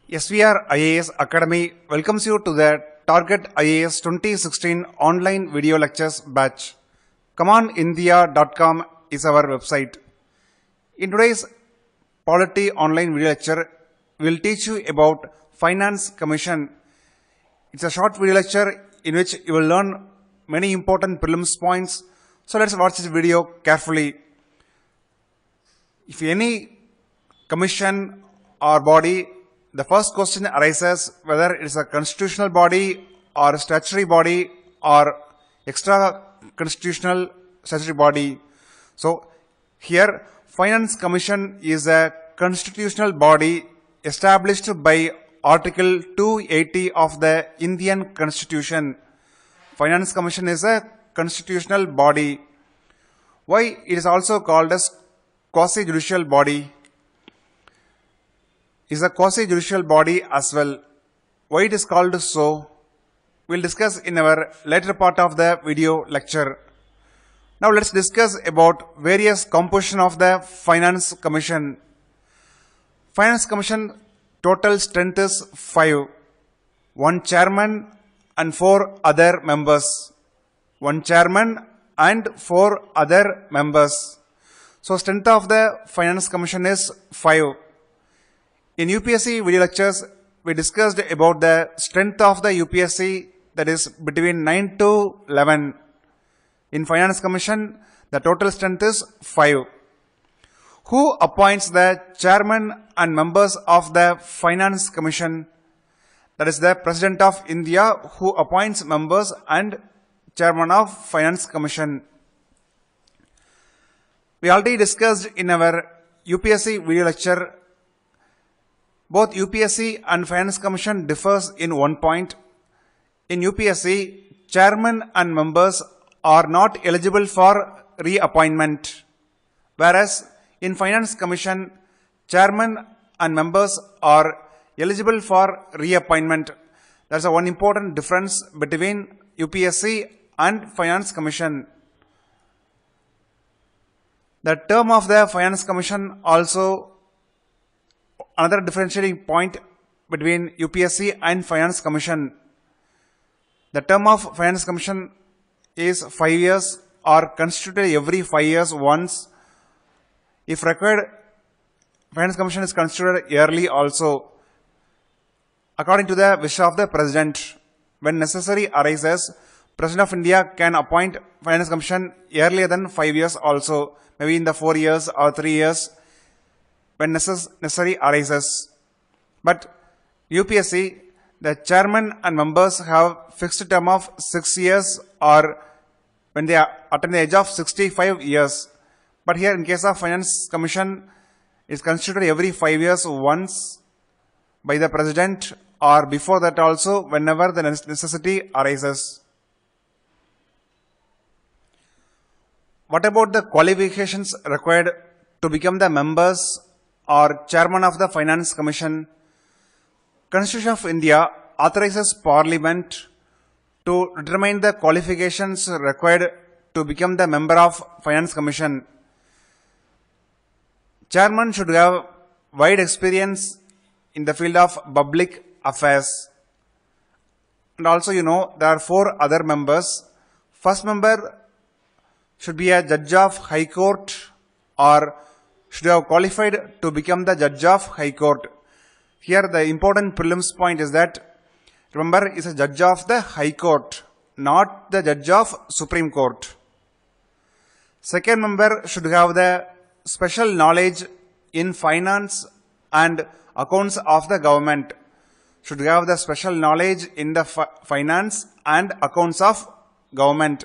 SVR IAS Academy welcomes you to the Target IAS 2016 online video lectures batch. ComeOnIndia.com is our website. In today's Polity online video lecture, we will teach you about Finance Commission. It's a short video lecture in which you will learn many important prelims points. So let's watch this video carefully. If any commission or body, the first question arises whether it is a constitutional body or a statutory body or extra constitutional statutory body. So here Finance Commission is a constitutional body established by Article 280 of the Indian Constitution. Finance Commission is a constitutional body. Why it is also called as quasi-judicial body? Is a quasi-judicial body as well. Why it is called so? We'll discuss in our later part of the video lecture. Now let's discuss about various composition of the Finance Commission. Finance Commission total strength is 5. 1 chairman and 4 other members. 1 chairman and 4 other members. So strength of the Finance Commission is 5. In UPSC video lectures, we discussed about the strength of the UPSC, that is between 9 to 11. In Finance Commission, the total strength is 5. Who appoints the chairman and members of the Finance Commission? That is the President of India who appoints members and chairman of Finance Commission. We already discussed in our UPSC video lecture. Both UPSC and Finance Commission differs in one point. In UPSC, chairman and members are not eligible for reappointment, whereas in Finance Commission, chairman and members are eligible for reappointment. That's one important difference between UPSC and Finance Commission. The term of the Finance Commission also another differentiating point between UPSC and Finance Commission. The term of Finance Commission is 5 years or constituted every 5 years once. If required, Finance Commission is constituted yearly also. According to the wish of the President, when necessary arises, President of India can appoint Finance Commission earlier than 5 years also, maybe in the 4 years or 3 years when necessary arises. But UPSC, the chairman and members have fixed term of 6 years or when they attain the age of 65 years. But here in case of Finance Commission, it is constituted every 5 years once by the President or before that also whenever the necessity arises. What about the qualifications required to become the members or chairman of the Finance Commission? Constitution of India authorizes Parliament to determine the qualifications required to become the member of Finance Commission. Chairman should have wide experience in the field of public affairs. And also there are 4 other members. First member should be a judge of High Court or should have qualified to become the judge of High Court. Here the important prelims point is that, remember, is a judge of the High Court, not the judge of Supreme Court. Second member should have the special knowledge in finance and accounts of the government. Should have the special knowledge in the finance and accounts of government.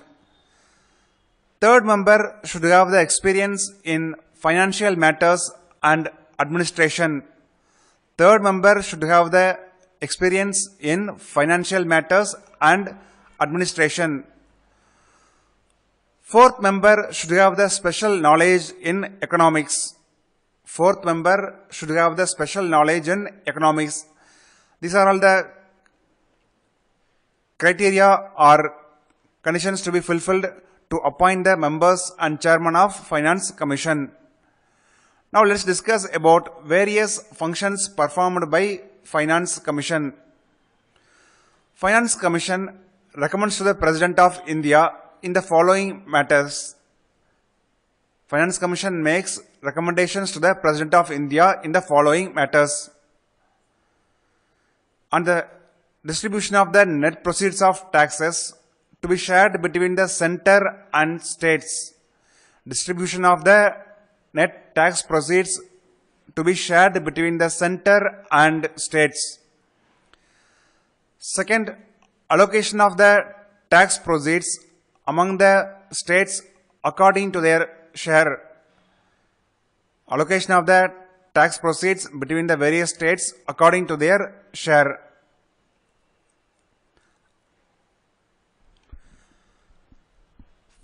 Third member should have the experience in financial matters and administration. Third member should have the experience in financial matters and administration. Fourth member should have the special knowledge in economics. Fourth member should have the special knowledge in economics. These are all the criteria or conditions to be fulfilled to appoint the members and chairman of Finance Commission. Now let's discuss about various functions performed by Finance Commission. Finance Commission recommends to the President of India in the following matters. Finance Commission makes recommendations to the President of India in the following matters. On the distribution of the net proceeds of taxes to be shared between the center and states. Distribution of the net tax proceeds to be shared between the center and states. Second, allocation of the tax proceeds among the states according to their share. Allocation of the tax proceeds between the various states according to their share.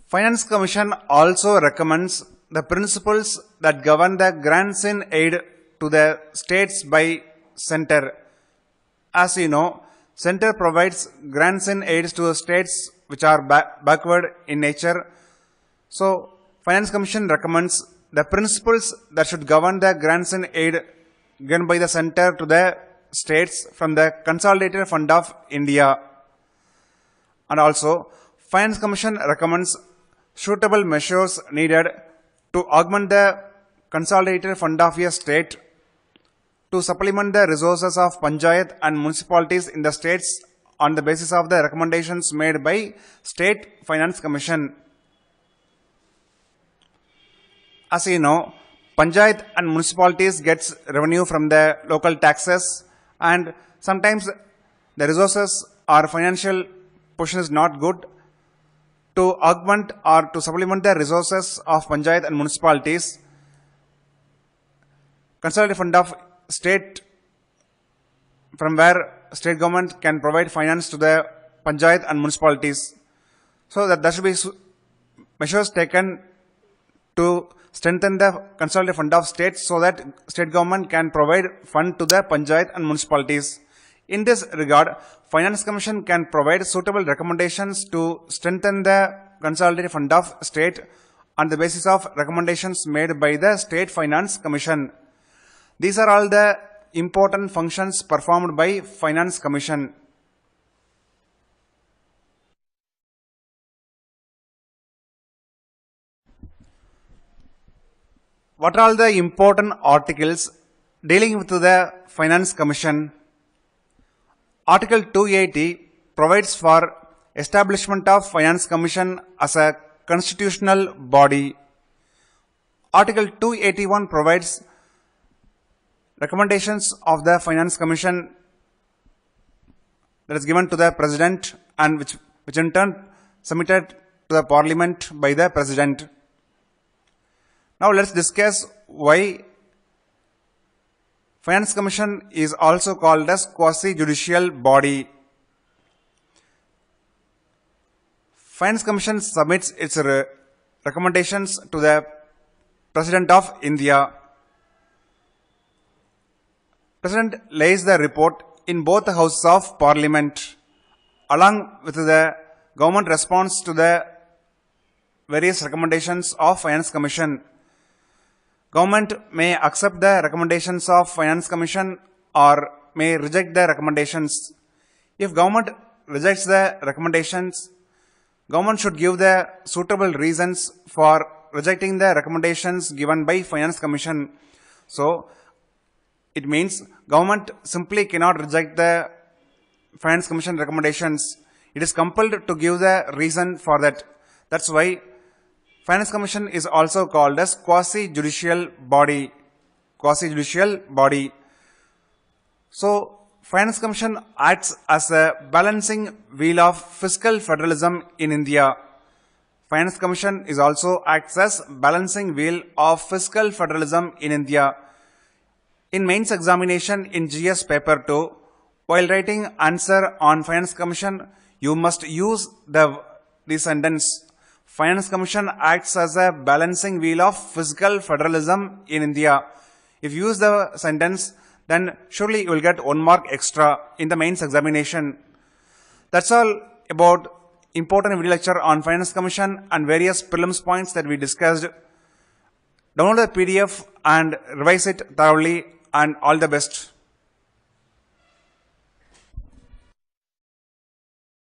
Finance Commission also recommends the principles that govern the grants in aid to the states by center. As you know, center provides grants in aid to the states which are backward in nature. So, Finance Commission recommends the principles that should govern the grants in aid given by the center to the states from the Consolidated Fund of India. And also, Finance Commission recommends suitable measures needed to augment the Consolidated Fund of a state to supplement the resources of Panchayat and municipalities in the states on the basis of the recommendations made by State Finance Commission. As you know, Panchayat and municipalities gets revenue from the local taxes, and sometimes the resources or financial position is not good. To augment or to supplement the resources of Panchayat and municipalities, Consolidated Fund of State, from where state government can provide finance to the Panchayat and municipalities. So that there should be measures taken to strengthen the Consolidated Fund of State so that state government can provide fund to the Panchayat and municipalities. In this regard, Finance Commission can provide suitable recommendations to strengthen the Consolidated Fund of State on the basis of recommendations made by the State Finance Commission. These are all the important functions performed by Finance Commission. What are all the important articles dealing with the Finance Commission? Article 280 provides for establishment of Finance Commission as a constitutional body. Article 281 provides recommendations of the Finance Commission that is given to the President and which in turn submitted to the Parliament by the President. Now let's discuss why Finance Commission is also called as quasi-judicial body. Finance Commission submits its recommendations to the President of India. President lays the report in both the houses of Parliament along with the government response to the various recommendations of Finance Commission. Government may accept the recommendations of Finance Commission or may reject the recommendations. If government rejects the recommendations, government should give the suitable reasons for rejecting the recommendations given by Finance Commission. So, it means government simply cannot reject the Finance Commission recommendations. It is compelled to give the reason for that. That's why Finance Commission is also called as quasi-judicial body. Quasi-judicial body. So, Finance Commission acts as a balancing wheel of fiscal federalism in India. Finance Commission is also acts as balancing wheel of fiscal federalism in India. In mains examination in GS paper 2, while writing answer on Finance Commission, you must use the sentence. Finance Commission acts as a balancing wheel of fiscal federalism in India. If you use the sentence, then surely you will get 1 mark extra in the mains examination. That's all about important video lecture on Finance Commission and various prelims points that we discussed. Download the PDF and revise it thoroughly, and all the best.